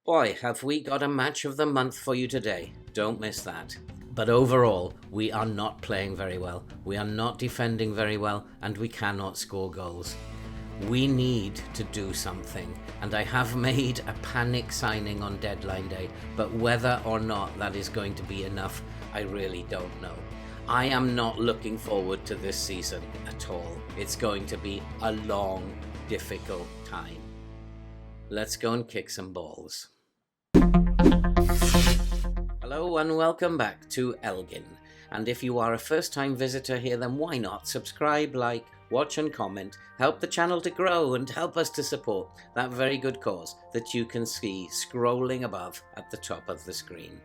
Boy, have we got a match of the month for you today. Don't miss that. But overall, we are not playing very well. We are not defending very well, and we cannot score goals. We need to do something, and I have made a panic signing on deadline day, but whether or not that is going to be enough, I really don't know. I am not looking forward to this season at all. It's going to be a long, difficult time. Let's go and kick some balls. Hello and welcome back to Elgin. And if you are a first-time visitor here, then why not subscribe, like, watch and comment, help the channel to grow and help us to support that very good cause that you can see scrolling above at the top of the screen.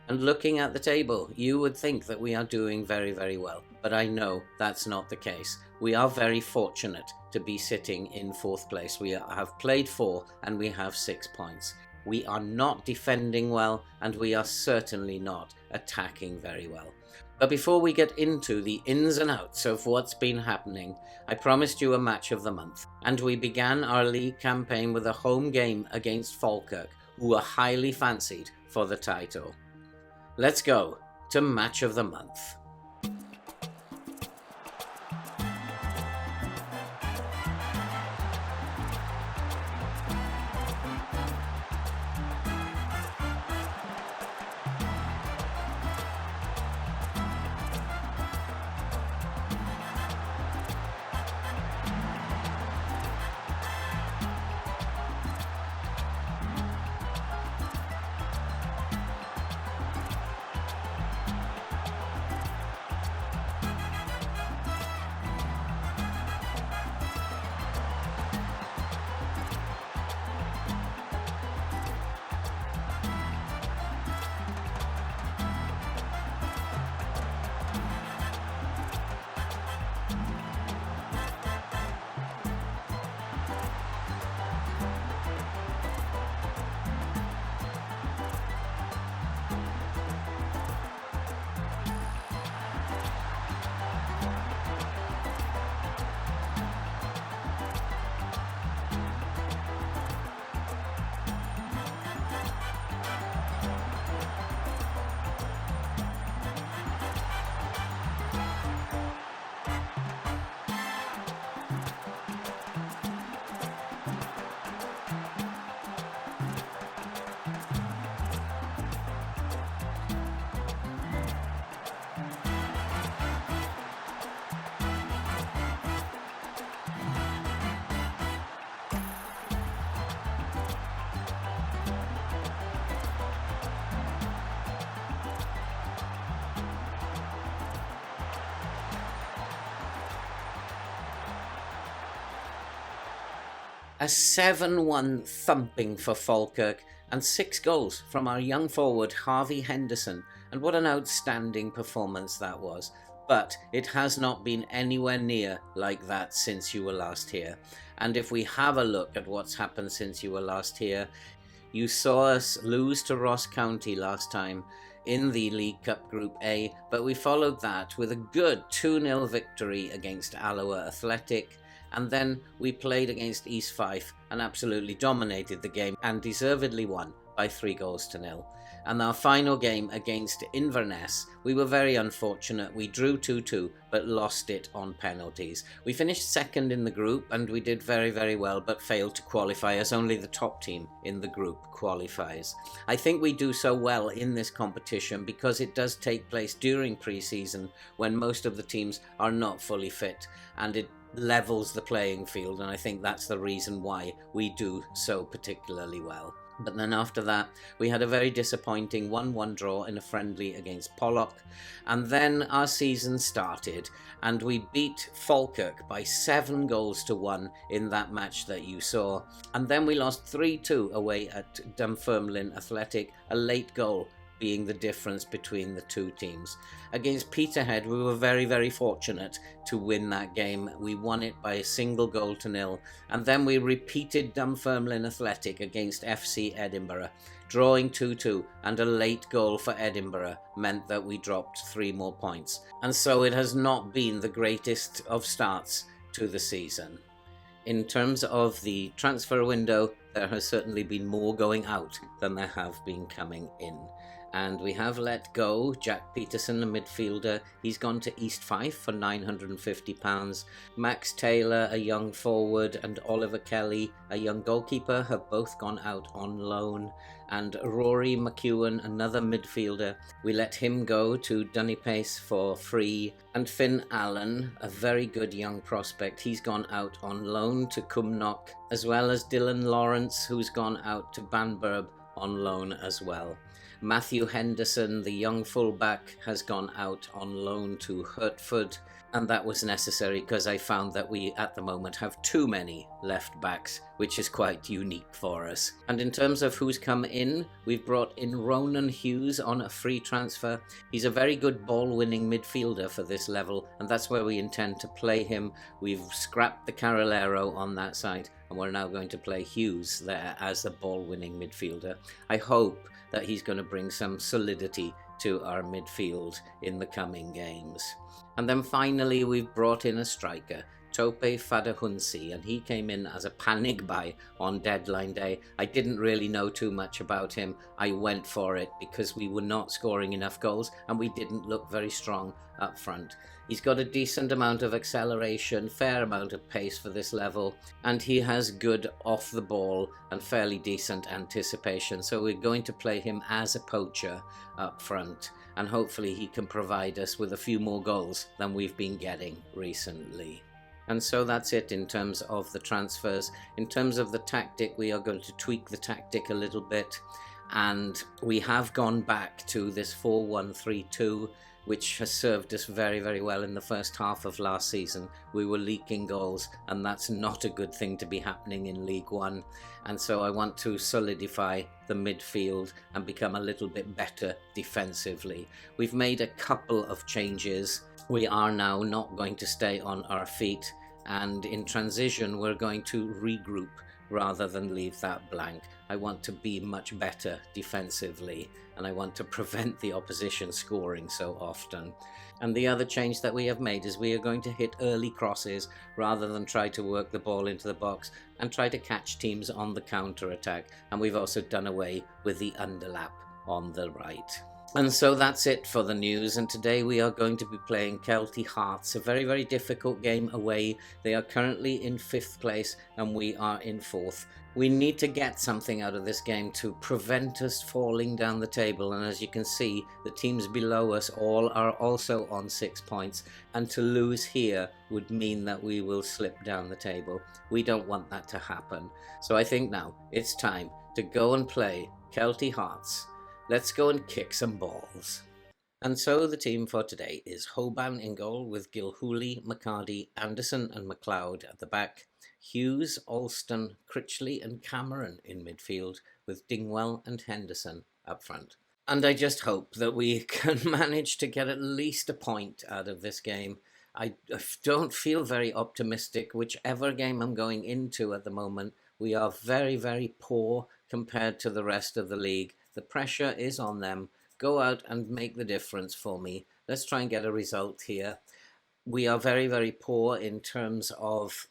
And looking at the table, you would think that we are doing very, very well, but I know that's not the case. We are very fortunate to be sitting in 4th place. We have played 4 and we have 6 points. We are not defending well, and we are certainly not attacking very well. But before we get into the ins and outs of what's been happening, I promised you a match of the month. And we began our league campaign with a home game against Falkirk, who are highly fancied for the title. Let's go to match of the month. A 7-1 thumping for Falkirk and 6 goals from our young forward Harvey Henderson, and what an outstanding performance that was. But it has not been anywhere near like that since you were last here. And if we have a look at what's happened since you were last here, you saw us lose to Ross County last time in the League Cup Group A, but we followed that with a good 2-0 victory against Alloa Athletic. And then we played against East Fife and absolutely dominated the game and deservedly won by 3-0. And our final game against Inverness, we were very unfortunate. We drew 2-2 but lost it on penalties. We finished 2nd in the group and we did very, very well but failed to qualify, as only the top team in the group qualifies. I think we do so well in this competition because it does take place during pre-season when most of the teams are not fully fit, and it levels the playing field, and I think that's the reason why we do so particularly well. But then after that, we had a very disappointing 1-1 draw in a friendly against Pollock, and then our season started, and we beat Falkirk by 7-1 in that match that you saw, and then we lost 3-2 away at Dunfermline Athletic, a late goal being the difference between the two teams. Against Peterhead, we were very, very fortunate to win that game. We won it by a 1-0, and then we repeated Dunfermline Athletic against FC Edinburgh, drawing 2-2, and a late goal for Edinburgh meant that we dropped 3 more points. And so it has not been the greatest of starts to the season. In terms of the transfer window, there has certainly been more going out than there have been coming in. And we have let go Jack Peterson, a midfielder. He's gone to East Fife for £950. Max Taylor, a young forward, and Oliver Kelly, a young goalkeeper, have both gone out on loan. And Rory McEwen, another midfielder, we let him go to Dunipace for free. And Finn Allen, a very good young prospect, he's gone out on loan to Cumnock, as well as Dylan Lawrence, who's gone out to Banburb on loan as well. Matthew Henderson, the young fullback, has gone out on loan to Hertford, and that was necessary because I found that we at the moment have too many left backs, which is quite unique for us. And in terms of who's come in, we've brought in Ronan Hughes on a free transfer. He's a very good ball-winning midfielder for this level, and that's where we intend to play him. We've scrapped the Carolero on that side, and we're now going to play Hughes there as the ball-winning midfielder. I hope that he's going to bring some solidity to our midfield in the coming games. And then finally we've brought in a striker, Tope Fadahunsi, and he came in as a panic buy on deadline day. I didn't really know too much about him. I went for it because we were not scoring enough goals and we didn't look very strong up front. He's got a decent amount of acceleration, fair amount of pace for this level, and he has good off the ball and fairly decent anticipation. So we're going to play him as a poacher up front, and hopefully he can provide us with a few more goals than we've been getting recently. And so that's it in terms of the transfers. In terms of the tactic, we are going to tweak the tactic a little bit, and we have gone back to this 4-1-3-2, which has served us very, very well in the first half of last season. We were leaking goals, and that's not a good thing to be happening in League One. And so I want to solidify the midfield and become a little bit better defensively. We've made a couple of changes. We are now not going to stay on our feet, and in transition we're going to regroup rather than leave that blank. I want to be much better defensively, and I want to prevent the opposition scoring so often. And the other change that we have made is we are going to hit early crosses rather than try to work the ball into the box and try to catch teams on the counter-attack. And we've also done away with the underlap on the right. And so that's it for the news, and today we are going to be playing Kelty Hearts, a very, very difficult game away. They are currently in 5th place and we are in 4th. We need to get something out of this game to prevent us falling down the table, and as you can see, the teams below us all are also on 6 points, and to lose here would mean that we will slip down the table. We don't want that to happen. So I think now it's time to go and play Kelty Hearts. Let's go and kick some balls. And so the team for today is Hoban in goal with Gilhooly, McCarty, Anderson and McLeod at the back. Hughes, Alston, Critchley and Cameron in midfield with Dingwell and Henderson up front. And I just hope that we can manage to get at least a point out of this game. I don't feel very optimistic. Whichever game I'm going into at the moment, we are very, very poor compared to the rest of the league. The pressure is on them. Go out and make the difference for me. Let's try and get a result here. We are very, very poor in terms of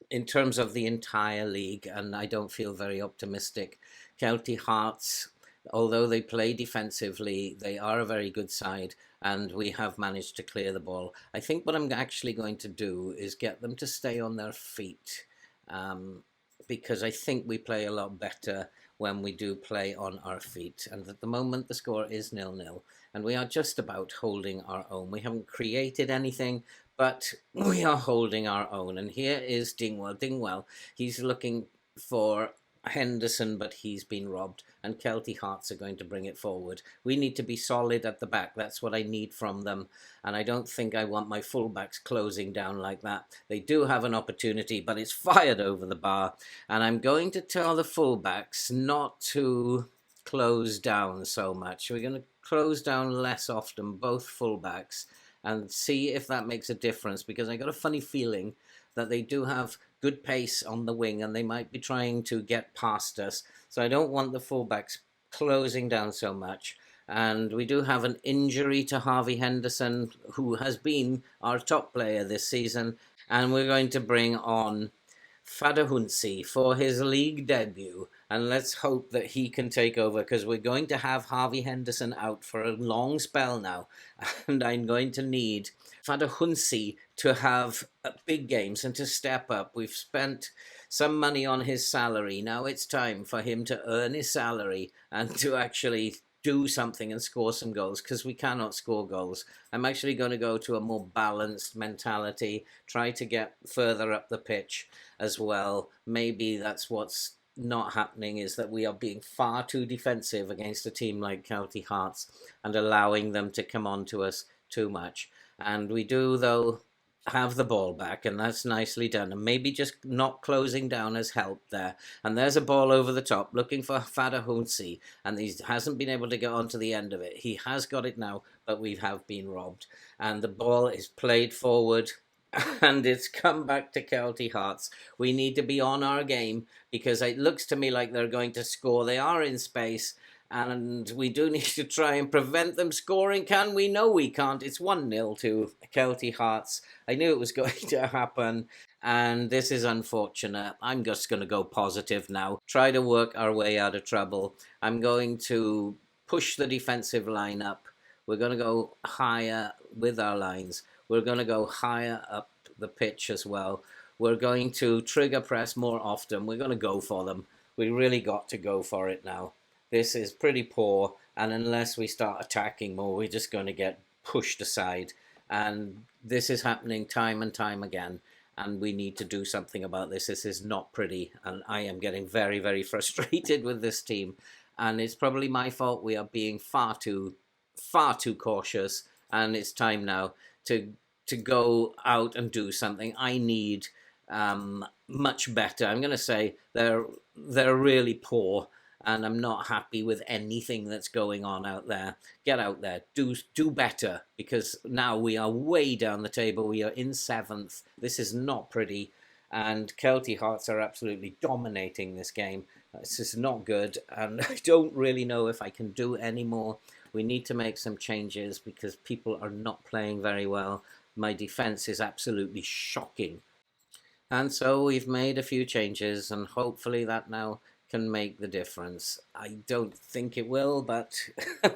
the entire league, and I don't feel very optimistic. Kelty Hearts, although they play defensively, they are a very good side, and we have managed to clear the ball. I think what I'm actually going to do is get them to stay on their feet, because I think we play a lot better when we do play on our feet. And at the moment the score is 0-0, and we are just about holding our own. We haven't created anything, but we are holding our own. And here is Dingwell. He's looking for Henderson, but he's been robbed, and Kelty Hearts are going to bring it forward. We need to be solid at the back. That's what I need from them, and I don't think I want my fullbacks closing down like that. They do have an opportunity, but it's fired over the bar, and I'm going to tell the fullbacks not to close down so much. We're going to close down less often, both fullbacks, and see if that makes a difference, because I got a funny feeling that they do have good pace on the wing and they might be trying to get past us. So I don't want the fullbacks closing down so much. And we do have an injury to Harvey Henderson, who has been our top player this season. And we're going to bring on Fadahunsi for his league debut, and let's hope that he can take over, because we're going to have Harvey Henderson out for a long spell now, and I'm going to need Fadahunsi to have big games and to step up. We've spent some money on his salary. Now it's time for him to earn his salary and to actually do something and score some goals, because we cannot score goals. I'm actually going to go to a more balanced mentality, try to get further up the pitch as well. Maybe that's what's not happening, is that we are being far too defensive against a team like County Hearts and allowing them to come on to us too much. And we do, though, have the ball back, and that's nicely done. And maybe just not closing down has helped there. And there's a ball over the top, looking for Fadahunsi, and he hasn't been able to get onto the end of it. He has got it now, but we have been robbed. And the ball is played forward, and it's come back to Kelty Hearts. We need to be on our game, because it looks to me like they're going to score. They are in space, and we do need to try and prevent them scoring. Can we? No, we can't. It's 1-0 to Kelty Hearts. I knew it was going to happen, and this is unfortunate. I'm just going to go positive now, try to work our way out of trouble. I'm going to push the defensive line up. We're going to go higher with our lines. We're going to go higher up the pitch as well. We're going to trigger press more often. We're going to go for them. We really got to go for it now. This is pretty poor, and unless we start attacking more, we're just going to get pushed aside. And this is happening time and time again, and we need to do something about this. This is not pretty, and I am getting very, very frustrated with this team. And it's probably my fault. We are being far too cautious, and it's time now to go out and do something. I need much better. I'm going to say they're really poor, and I'm not happy with anything that's going on out there. Get out there, do better, because now we are way down the table. We are in 7th. This is not pretty, and Kelty Hearts are absolutely dominating this game. This is not good, and I don't really know if I can do any more. We need to make some changes, because people are not playing very well. My defense is absolutely shocking. And so we've made a few changes, and hopefully that now can make the difference. I don't think it will, but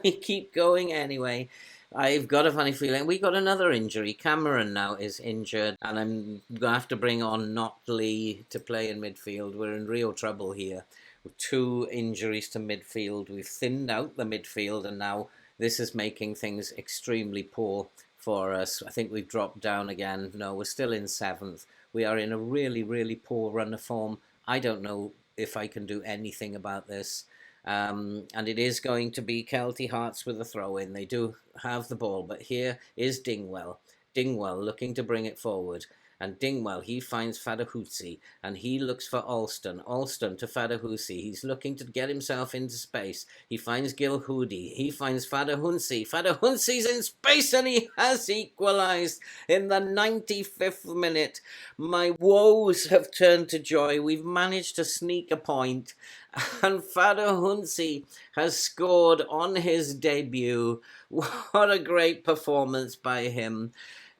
we keep going anyway. I've got a funny feeling we got another injury. Cameron now is injured, and I'm going to have to bring on Notley to play in midfield. We're in real trouble here with 2 injuries to midfield. We've thinned out the midfield, and now this is making things extremely poor for us. I think we've dropped down again. No, we're still in 7th. We are in a really, really poor run of form. I don't know if I can do anything about this. And it is going to be Kelty Hearts with a throw-in. They do have the ball, but here is Dingwell. Dingwell looking to bring it forward. And Dingwell, he finds Fadahunsi, and he looks for Alston. Alston to Fadahunsi. He's looking to get himself into space. He finds Gilhoody. He finds Fadahunsi. Fadahunsi's in space, and he has equalised in the 95th minute. My woes have turned to joy. We've managed to sneak a point, and Fadahunsi has scored on his debut. What a great performance by him.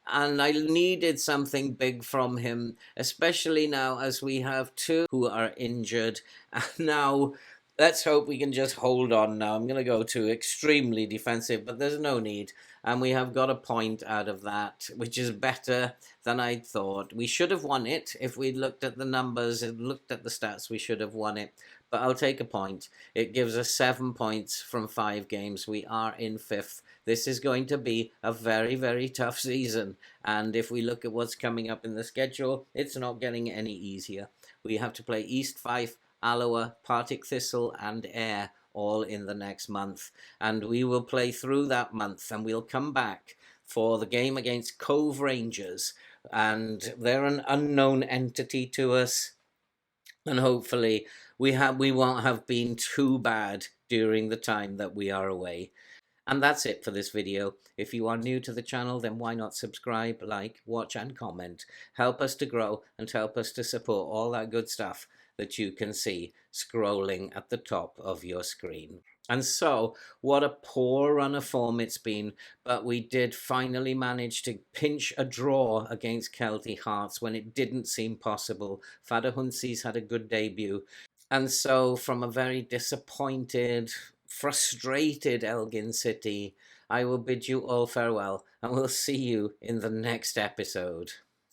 And I needed something big from him, especially now as we have 2 who are injured. And now, let's hope we can just hold on now. I'm going to go to extremely defensive, but there's no need. And we have got a point out of that, which is better than I thought. We should have won it. If we'd looked at the numbers and looked at the stats, we should have won it. But I'll take a point. It gives us 7 points from 5 games. We are in 5th. This is going to be a very, very tough season. And if we look at what's coming up in the schedule, it's not getting any easier. We have to play East Fife, Alloa, Partick Thistle and Ayr all in the next month. And we will play through that month, and we'll come back for the game against Cove Rangers. And they're an unknown entity to us. And hopefully we won't have been too bad during the time that we are away. And that's it for this video. If you are new to the channel, then why not subscribe, like, watch and comment. Help us to grow and help us to support all that good stuff that you can see scrolling at the top of your screen. And so, what a poor run of form it's been, but we did finally manage to pinch a draw against Kelty Hearts when it didn't seem possible. Fadahunsi's had a good debut. And so, from a very disappointed, frustrated Elgin City, I will bid you all farewell and we'll see you in the next episode.